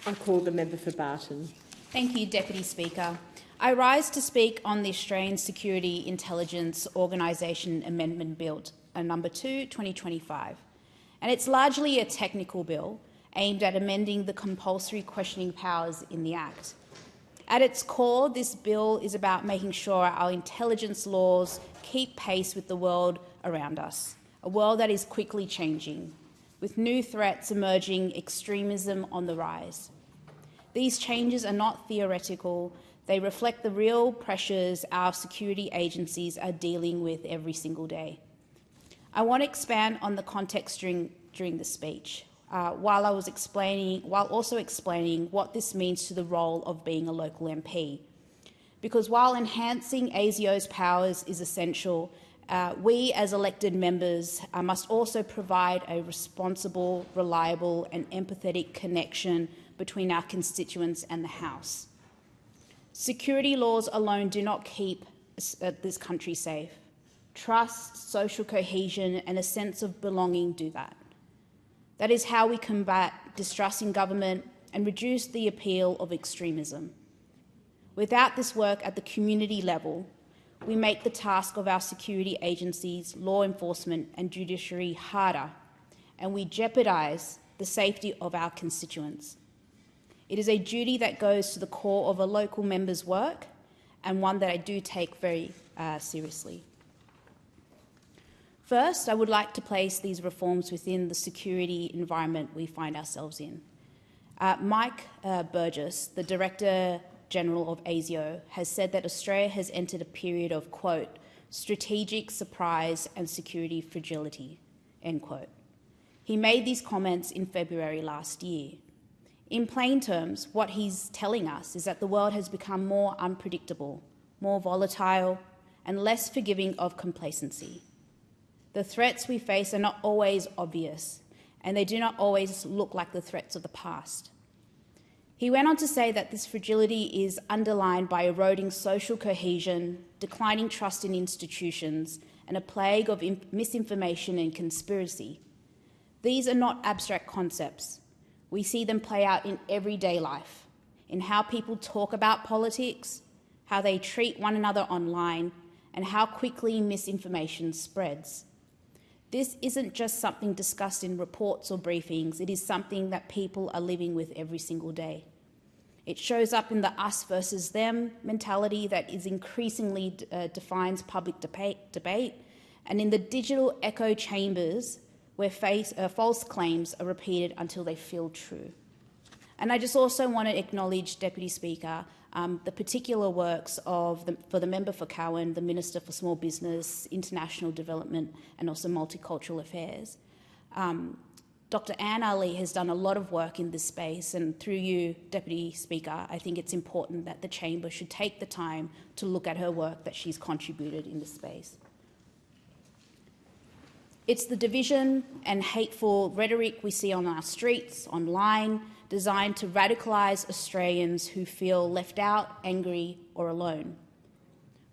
I call the member for Barton. Thank you, Deputy Speaker. I rise to speak on the Australian Security Intelligence Organisation Amendment Bill, number 2, 2025. And it's largely a technical bill aimed at amending the compulsory questioning powers in the Act. At its core, this bill is about making sure our intelligence laws keep pace with the world around us, a world that is quickly changing, with new threats emerging, extremism on the rise. These changes are not theoretical. They reflect the real pressures our security agencies are dealing with every single day. I want to expand on the context during the speech, while also explaining what this means to the role of being a local MP. Because while enhancing ASIO's powers is essential, we as elected members must also provide a responsible, reliable and empathetic connection between our constituents and the House. Security laws alone do not keep this country safe. Trust, social cohesion and a sense of belonging do that. That is how we combat distrust in government and reduce the appeal of extremism. Without this work at the community level, we make the task of our security agencies, law enforcement and judiciary harder, and we jeopardise the safety of our constituents. It is a duty that goes to the core of a local member's work and one that I do take very seriously. First, I would like to place these reforms within the security environment we find ourselves in. Mike Burgess, the Director General of ASIO, has said that Australia has entered a period of, quote, strategic surprise and security fragility, end quote. He made these comments in February last year. In plain terms, what he's telling us is that the world has become more unpredictable, more volatile, and less forgiving of complacency. The threats we face are not always obvious, and they do not always look like the threats of the past. He went on to say that this fragility is underlined by eroding social cohesion, declining trust in institutions, and a plague of misinformation and conspiracy. These are not abstract concepts. We see them play out in everyday life, in how people talk about politics, how they treat one another online, and how quickly misinformation spreads. This isn't just something discussed in reports or briefings, it is something that people are living with every single day. It shows up in the us versus them mentality that is increasingly defines public debate, and in the digital echo chambers where false claims are repeated until they feel true. And I just also want to acknowledge, Deputy Speaker, the particular works for the Member for Cowan, the Minister for Small Business, International Development and also Multicultural Affairs. Dr. Anne Ali has done a lot of work in this space, and through you, Deputy Speaker, I think it's important that the Chamber should take the time to look at her work that she's contributed in this space. It's the division and hateful rhetoric we see on our streets, online, designed to radicalise Australians who feel left out, angry or alone.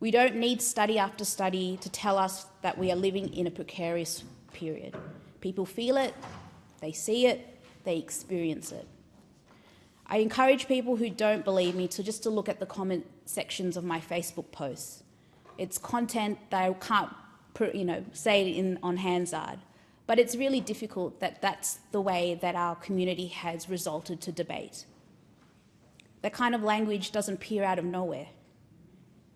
We don't need study after study to tell us that we are living in a precarious period. People feel it, they see it, they experience it. I encourage people who don't believe me to look at the comment sections of my Facebook posts. It's content that I can't say on Hansard, but it's really difficult that that's the way that our community has resulted to debate. That kind of language doesn't appear out of nowhere.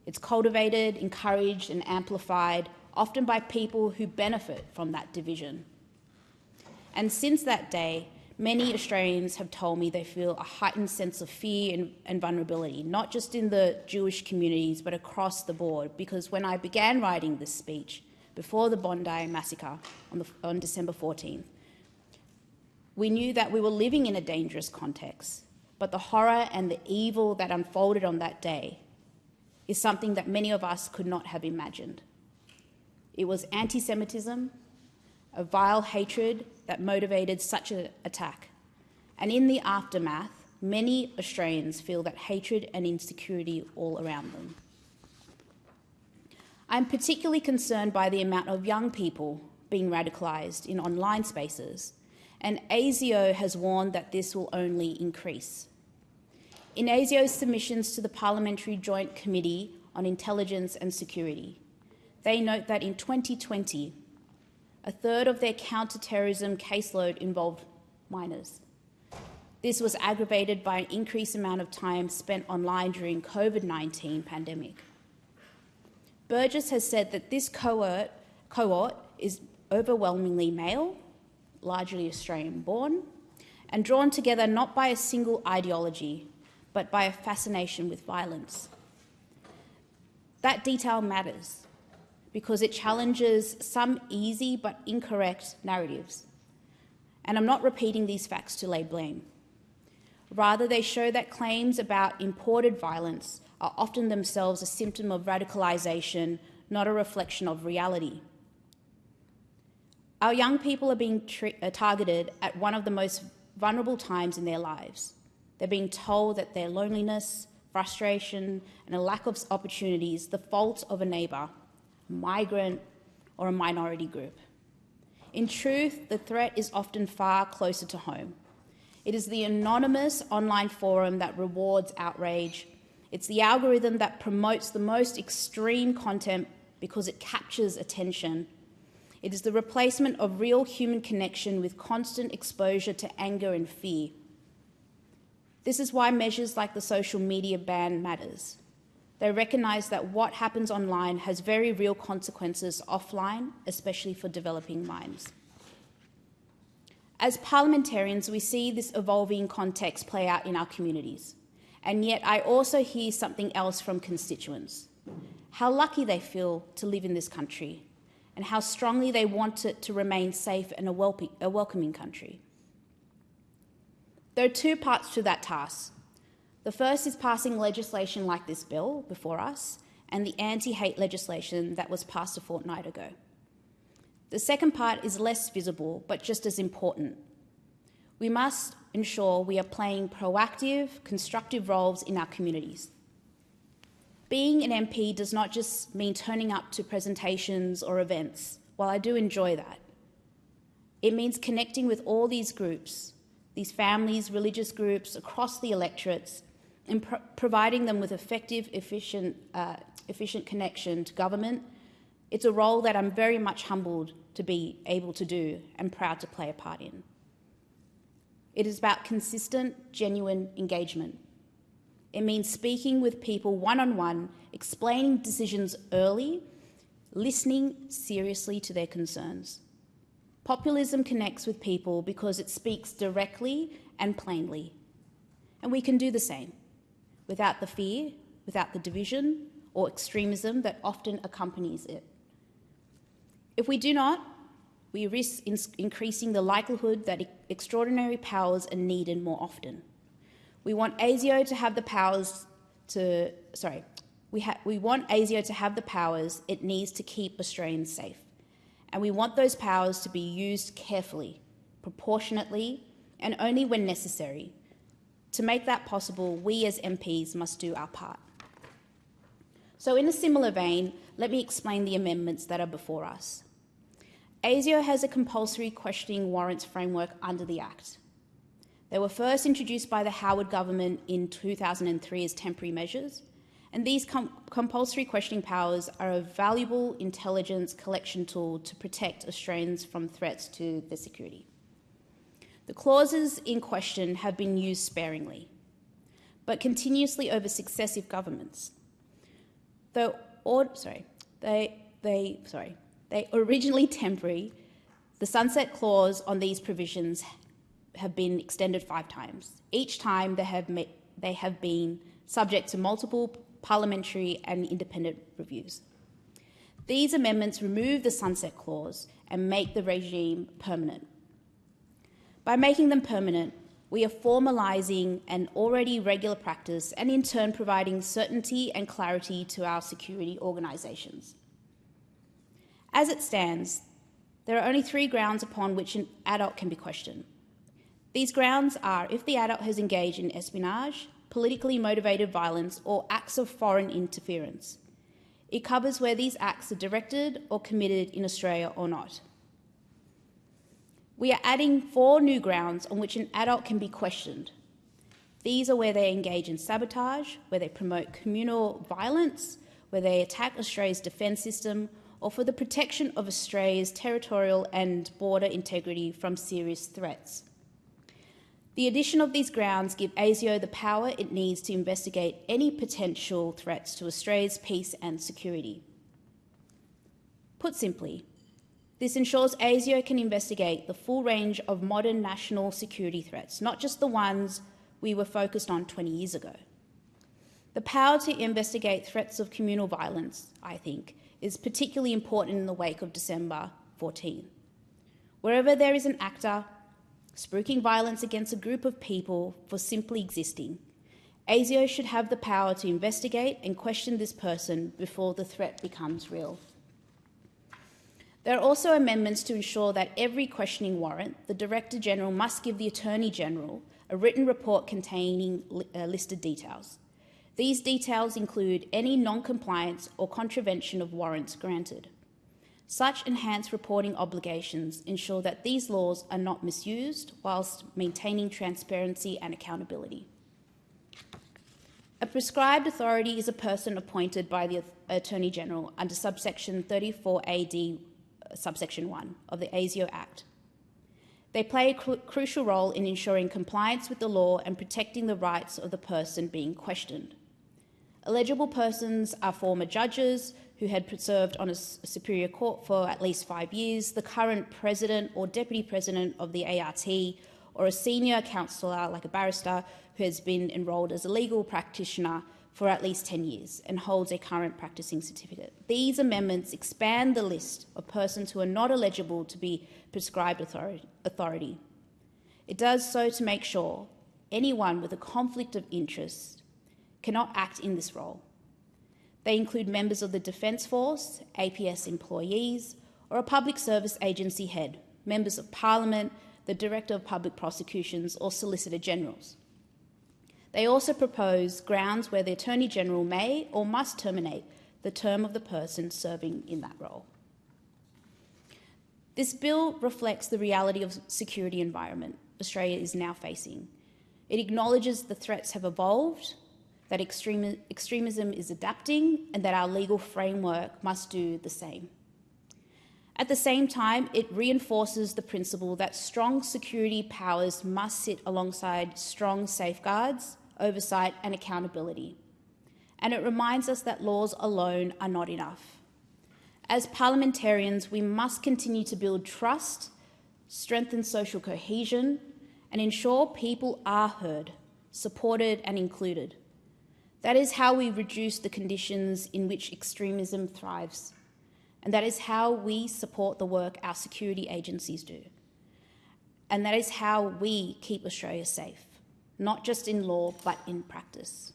It's cultivated, encouraged and amplified, often by people who benefit from that division. And since that day, many Australians have told me they feel a heightened sense of fear and vulnerability, not just in the Jewish communities, but across the board. Because when I began writing this speech, before the Bondi massacre on December 14th, we knew that we were living in a dangerous context, but the horror and the evil that unfolded on that day is something that many of us could not have imagined. It was anti-Semitism, a vile hatred that motivated such an attack. And in the aftermath, many Australians feel that hatred and insecurity all around them. I'm particularly concerned by the amount of young people being radicalised in online spaces and ASIO has warned that this will only increase. In ASIO's submissions to the Parliamentary Joint Committee on Intelligence and Security, they note that in 2020, a third of their counter-terrorism caseload involved minors. This was aggravated by an increased amount of time spent online during COVID-19 pandemic. Burgess has said that this cohort is overwhelmingly male, largely Australian-born, and drawn together not by a single ideology, but by a fascination with violence. That detail matters because it challenges some easy but incorrect narratives. And I'm not repeating these facts to lay blame. Rather, they show that claims about imported violence are often themselves a symptom of radicalisation, not a reflection of reality. Our young people are being targeted at one of the most vulnerable times in their lives. They're being told that their loneliness, frustration, and a lack of opportunity is the fault of a neighbour, a migrant, or a minority group. In truth, the threat is often far closer to home. It is the anonymous online forum that rewards outrage. It's the algorithm that promotes the most extreme content because it captures attention. It is the replacement of real human connection with constant exposure to anger and fear. This is why measures like the social media ban matters. They recognise that what happens online has very real consequences offline, especially for developing minds. As parliamentarians, we see this evolving context play out in our communities. And yet I also hear something else from constituents. How lucky they feel to live in this country and how strongly they want it to remain safe and a welcoming country. There are two parts to that task. The first is passing legislation like this bill before us and the anti-hate legislation that was passed a fortnight ago. The second part is less visible, but just as important. We must ensure we are playing proactive, constructive roles in our communities. Being an MP does not just mean turning up to presentations or events, while I do enjoy that. It means connecting with all these groups, these families, religious groups across the electorates, and providing them with effective, efficient connection to government. It's a role that I'm very much humbled to be able to do and proud to play a part in. It is about consistent, genuine engagement. It means speaking with people one-on-one, explaining decisions early, listening seriously to their concerns. Populism connects with people because it speaks directly and plainly. And we can do the same, without the fear, without the division or extremism that often accompanies it. If we do not, we risk increasing the likelihood that extraordinary powers are needed more often. We want ASIO to have the powers we want ASIO to have the powers it needs to keep Australians safe. And we want those powers to be used carefully, proportionately, and only when necessary. To make that possible, we as MPs must do our part. So in a similar vein, let me explain the amendments that are before us. ASIO has a compulsory questioning warrants framework under the Act. They were first introduced by the Howard government in 2003 as temporary measures, and these compulsory questioning powers are a valuable intelligence collection tool to protect Australians from threats to their security. The clauses in question have been used sparingly, but continuously over successive governments. They originally temporary, the sunset clause on these provisions have been extended 5 times. Each time they have been subject to multiple parliamentary and independent reviews. These amendments remove the sunset clause and make the regime permanent. By making them permanent, we are formalising an already regular practice and in turn providing certainty and clarity to our security organisations. As it stands, there are only 3 grounds upon which an adult can be questioned. These grounds are if the adult has engaged in espionage, politically motivated violence, or acts of foreign interference. It covers where these acts are directed or committed in Australia or not. We are adding 4 new grounds on which an adult can be questioned. These are where they engage in sabotage, where they promote communal violence, where they attack Australia's defence system, or for the protection of Australia's territorial and border integrity from serious threats. The addition of these grounds give ASIO the power it needs to investigate any potential threats to Australia's peace and security. Put simply, this ensures ASIO can investigate the full range of modern national security threats, not just the ones we were focused on 20 years ago. The power to investigate threats of communal violence, I think, is particularly important in the wake of December 14. Wherever there is an actor spruiking violence against a group of people for simply existing, ASIO should have the power to investigate and question this person before the threat becomes real. There are also amendments to ensure that every questioning warrant, the Director-General must give the Attorney-General a written report containing listed details. These details include any non-compliance or contravention of warrants granted. Such enhanced reporting obligations ensure that these laws are not misused whilst maintaining transparency and accountability. A prescribed authority is a person appointed by the Attorney-General under subsection 34AD, subsection 1 of the ASIO Act. They play a crucial role in ensuring compliance with the law and protecting the rights of the person being questioned. Eligible persons are former judges who had served on a superior court for at least 5 years, the current president or deputy president of the ART, or a senior counsellor, like a barrister, who has been enrolled as a legal practitioner for at least 10 years and holds a current practising certificate. These amendments expand the list of persons who are not eligible to be prescribed authority. It does so to make sure anyone with a conflict of interest cannot act in this role. They include members of the Defence Force, APS employees, or a public service agency head, members of Parliament, the Director of Public Prosecutions, or Solicitor Generals. They also propose grounds where the Attorney-General may or must terminate the term of the person serving in that role. This bill reflects the reality of security environment Australia is now facing. It acknowledges the threats have evolved, that extremism is adapting, and that our legal framework must do the same. At the same time, it reinforces the principle that strong security powers must sit alongside strong safeguards, oversight and accountability. And it reminds us that laws alone are not enough. As parliamentarians, we must continue to build trust, strengthen social cohesion, and ensure people are heard, supported and included. That is how we reduce the conditions in which extremism thrives. And that is how we support the work our security agencies do. And that is how we keep Australia safe, not just in law, but in practice.